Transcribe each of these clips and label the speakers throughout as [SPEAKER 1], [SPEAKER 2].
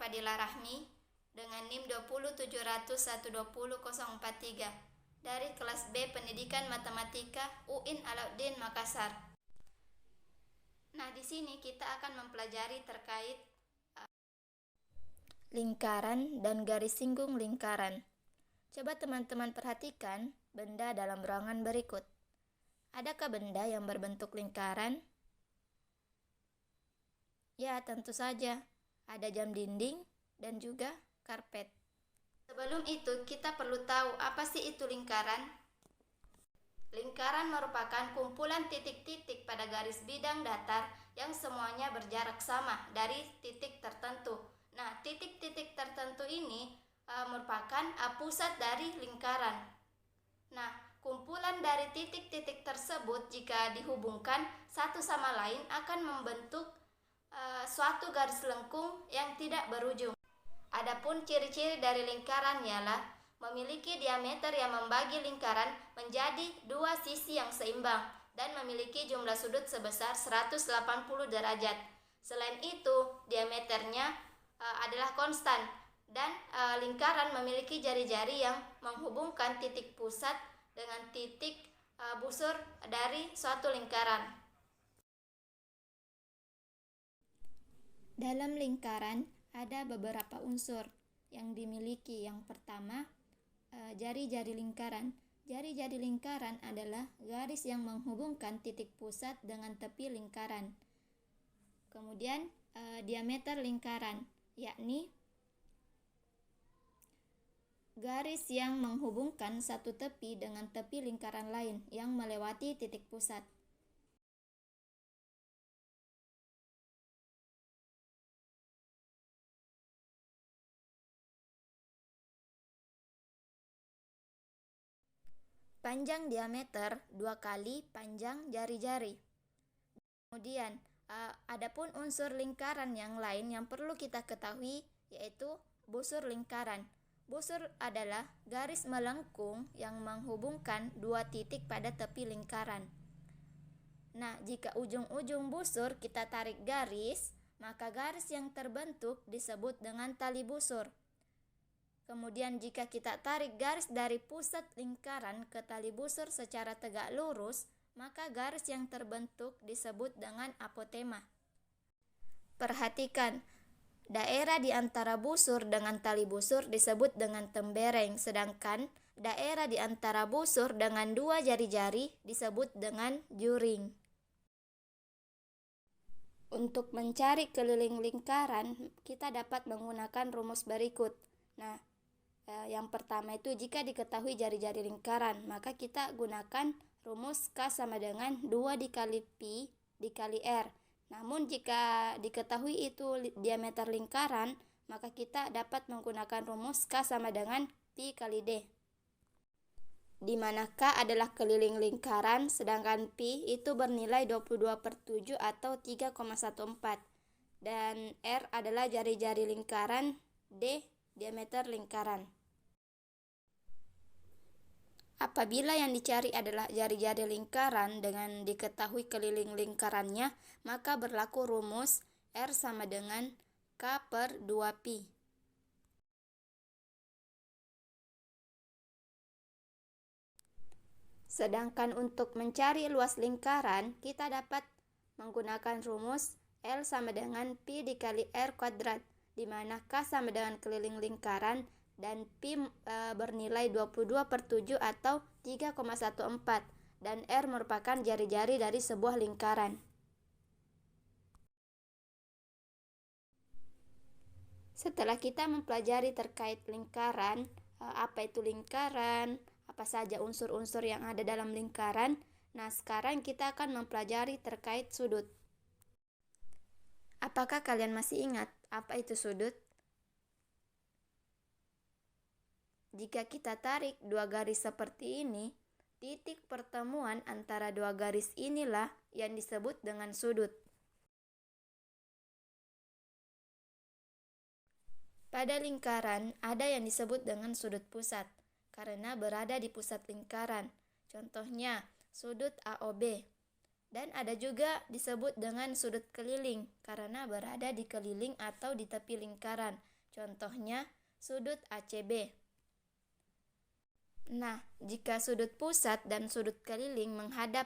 [SPEAKER 1] Fadila Rahmi dengan NIM 20700120043 dari kelas B Pendidikan Matematika UIN Alauddin Makassar. Nah, di sini kita akan mempelajari terkait lingkaran dan garis singgung lingkaran. Coba teman-teman perhatikan benda dalam ruangan berikut. Adakah benda yang berbentuk lingkaran? Ya, tentu saja. Ada jam dinding dan juga karpet. Sebelum itu, kita perlu tahu apa sih itu lingkaran. Lingkaran merupakan kumpulan titik-titik pada garis bidang datar yang semuanya berjarak sama dari titik tertentu. Nah, titik-titik tertentu ini merupakan pusat dari lingkaran. Nah, kumpulan dari titik-titik tersebut jika dihubungkan satu sama lain akan membentuk suatu garis lengkung yang tidak berujung. Adapun ciri-ciri dari lingkaran ialah memiliki diameter yang membagi lingkaran menjadi dua sisi yang seimbang dan memiliki jumlah sudut sebesar 180 derajat. Selain itu, diameternya adalah konstan dan lingkaran memiliki jari-jari yang menghubungkan titik pusat dengan titik busur dari suatu lingkaran. Dalam lingkaran ada beberapa unsur yang dimiliki. Yang pertama, jari-jari lingkaran. Jari-jari lingkaran adalah garis yang menghubungkan titik pusat dengan tepi lingkaran. Kemudian diameter lingkaran, yakni garis yang menghubungkan satu tepi dengan tepi lingkaran lain yang melewati titik pusat. Panjang diameter 2 kali panjang jari-jari. Kemudian, adapun unsur lingkaran yang lain yang perlu kita ketahui yaitu busur lingkaran. Busur adalah garis melengkung yang menghubungkan dua titik pada tepi lingkaran. Nah, jika ujung-ujung busur kita tarik garis, maka garis yang terbentuk disebut dengan tali busur. Kemudian jika kita tarik garis dari pusat lingkaran ke tali busur secara tegak lurus, maka garis yang terbentuk disebut dengan apotema. Perhatikan, daerah di antara busur dengan tali busur disebut dengan tembereng, sedangkan daerah di antara busur dengan dua jari-jari disebut dengan juring. Untuk mencari keliling lingkaran, kita dapat menggunakan rumus berikut. Nah, yang pertama itu jika diketahui jari-jari lingkaran, maka kita gunakan rumus K sama dengan 2 dikali Pi dikali R. Namun jika diketahui itu diameter lingkaran, maka kita dapat menggunakan rumus K sama dengan Pi kali D. Di mana K adalah keliling lingkaran, sedangkan Pi itu bernilai 22/7 atau 3,14. Dan R adalah jari-jari lingkaran, D diameter lingkaran. Apabila yang dicari adalah jari-jari lingkaran dengan diketahui keliling lingkarannya, maka berlaku rumus R sama dengan K per 2Pi. Sedangkan untuk mencari luas lingkaran, kita dapat menggunakan rumus L sama dengan Pi dikali R kuadrat, di mana K sama dengan keliling lingkaran dan Pi bernilai 22/7 atau 3,14 dan R merupakan jari-jari dari sebuah lingkaran. Setelah kita mempelajari terkait lingkaran, apa itu lingkaran, apa saja unsur-unsur yang ada dalam lingkaran, nah sekarang kita akan mempelajari terkait sudut. Apakah kalian masih ingat apa itu sudut? Jika kita tarik dua garis seperti ini, titik pertemuan antara dua garis inilah yang disebut dengan sudut. Pada lingkaran ada yang disebut dengan sudut pusat karena berada di pusat lingkaran. Contohnya sudut AOB. Dan ada juga disebut dengan sudut keliling karena berada di keliling atau di tepi lingkaran. Contohnya, sudut ACB. Nah, jika sudut pusat dan sudut keliling menghadap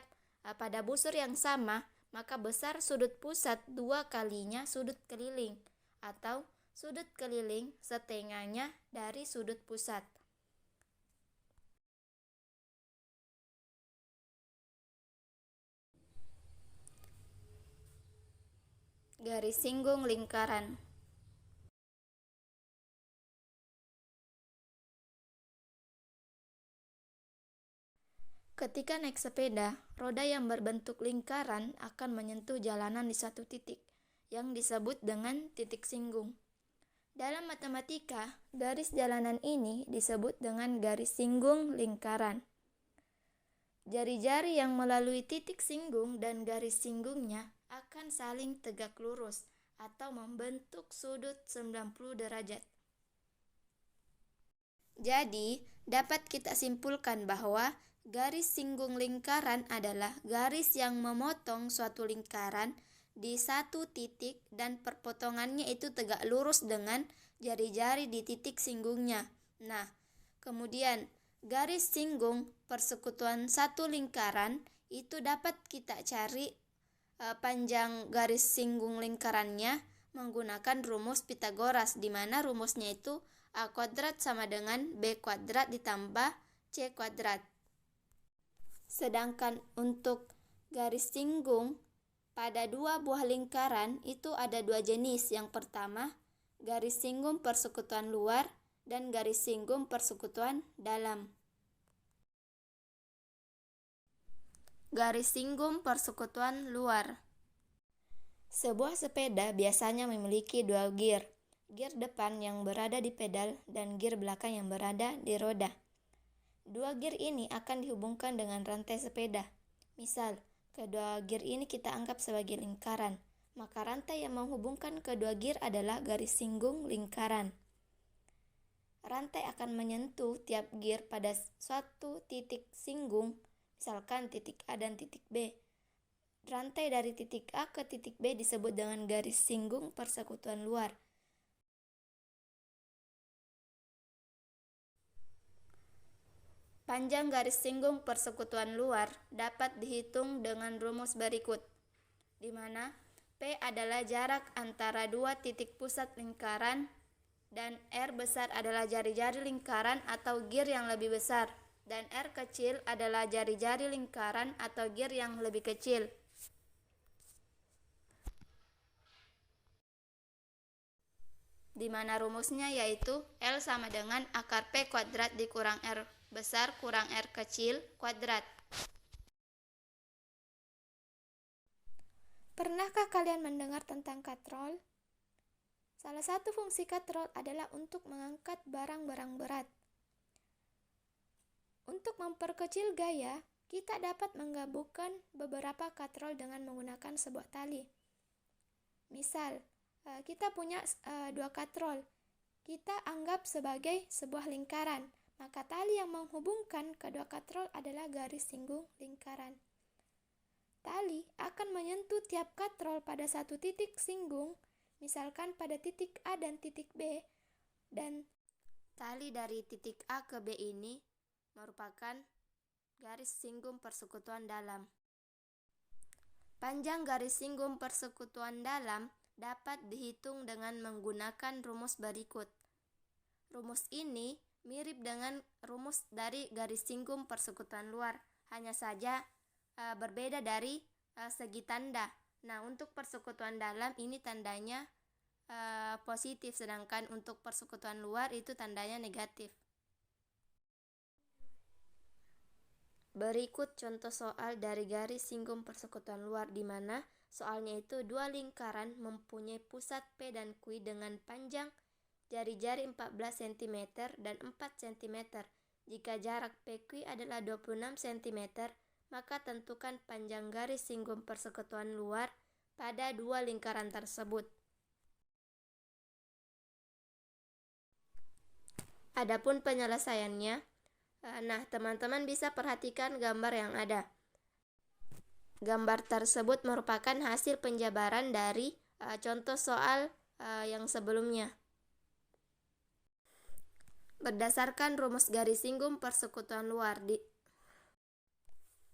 [SPEAKER 1] pada busur yang sama, maka besar sudut pusat 2 kalinya sudut keliling, atau sudut keliling setengahnya dari sudut pusat. Garis singgung lingkaran. Ketika naik sepeda, roda yang berbentuk lingkaran akan menyentuh jalanan di satu titik, yang disebut dengan titik singgung. Dalam matematika, garis jalanan ini disebut dengan garis singgung lingkaran. Jari-jari yang melalui titik singgung dan garis singgungnya akan saling tegak lurus atau membentuk sudut 90 derajat. Jadi, dapat kita simpulkan bahwa garis singgung lingkaran adalah garis yang memotong suatu lingkaran di satu titik dan perpotongannya itu tegak lurus dengan jari-jari di titik singgungnya. Nah, kemudian garis singgung persekutuan satu lingkaran itu dapat kita cari panjang garis singgung lingkarannya menggunakan rumus Pitagoras, di mana rumusnya itu A kuadrat sama dengan B kuadrat ditambah C kuadrat. Sedangkan untuk garis singgung pada 2 buah lingkaran itu ada 2 jenis. Yang pertama, garis singgung persekutuan luar dan garis singgung persekutuan dalam. Garis singgung persekutuan luar. Sebuah sepeda biasanya memiliki 2 gear. Gear depan yang berada di pedal dan gear belakang yang berada di roda. 2 gear ini akan dihubungkan dengan rantai sepeda. Misal, kedua gear ini kita anggap sebagai lingkaran, maka rantai yang menghubungkan kedua gear adalah garis singgung lingkaran. Rantai akan menyentuh tiap gear pada suatu titik singgung, misalkan titik A dan titik B. Rantai dari titik A ke titik B disebut dengan garis singgung persekutuan luar. Panjang garis singgung persekutuan luar dapat dihitung dengan rumus berikut, di mana P adalah jarak antara 2 titik pusat lingkaran dan R besar adalah jari-jari lingkaran atau gear yang lebih besar, dan R kecil adalah jari-jari lingkaran atau gear yang lebih kecil. Di mana rumusnya yaitu L sama dengan akar P kuadrat dikurang R besar kurang R kecil kuadrat. Pernahkah kalian mendengar tentang katrol? Salah satu fungsi katrol adalah untuk mengangkat barang-barang berat. Untuk memperkecil gaya, kita dapat menggabungkan beberapa katrol dengan menggunakan sebuah tali. Misal, kita punya 2 katrol. Kita anggap sebagai sebuah lingkaran. Maka tali yang menghubungkan kedua katrol adalah garis singgung lingkaran. Tali akan menyentuh tiap katrol pada satu titik singgung, misalkan pada titik A dan titik B, dan tali dari titik A ke B ini merupakan garis singgung persekutuan dalam. Panjang garis singgung persekutuan dalam dapat dihitung dengan menggunakan rumus berikut. Rumus ini mirip dengan rumus dari garis singgung persekutuan luar, hanya saja berbeda dari segi tanda. Nah, untuk persekutuan dalam ini tandanya positif, sedangkan untuk persekutuan luar itu tandanya negatif. Berikut contoh soal dari garis singgung persekutuan luar, di mana soalnya itu 2 lingkaran mempunyai pusat P dan Q dengan panjang jari-jari 14 cm dan 4 cm. Jika jarak PQ adalah 26 cm, maka tentukan panjang garis singgung persekutuan luar pada 2 lingkaran tersebut. Adapun penyelesaiannya, nah teman-teman bisa perhatikan gambar yang ada. Gambar tersebut merupakan hasil penjabaran dari contoh soal yang sebelumnya. Berdasarkan rumus garis singgung persekutuan luar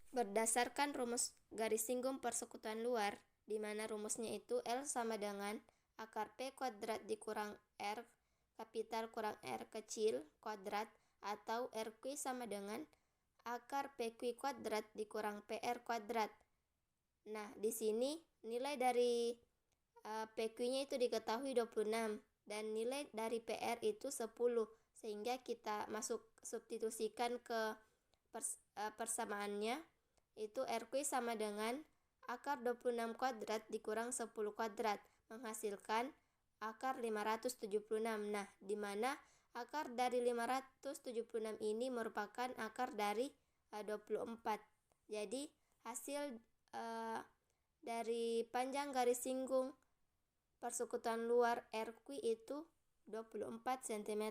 [SPEAKER 1] Berdasarkan rumus garis singgung persekutuan luar, di mana rumusnya itu L sama dengan akar P kuadrat dikurang R kapital kurang R kecil kuadrat, atau RQ sama dengan akar PQ kuadrat dikurang PR kuadrat. Nah, di sini nilai dari PQ-nya itu diketahui 26 dan nilai dari PR itu 10, sehingga kita substitusikan ke persamaannya, itu RQ sama dengan akar 26 kuadrat dikurang 10 kuadrat, menghasilkan akar 576. Nah, di mana akar dari 576 ini merupakan akar dari 24. Jadi, hasil dari panjang garis singgung persekutuan luar RQ itu 24 cm.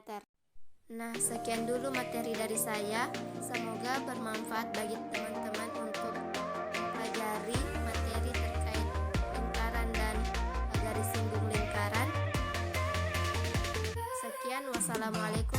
[SPEAKER 1] Nah, sekian dulu materi dari saya. Semoga bermanfaat bagi teman-teman untuk mempelajari materi terkait lingkaran dan garis singgung lingkaran. Sekian, wassalamualaikum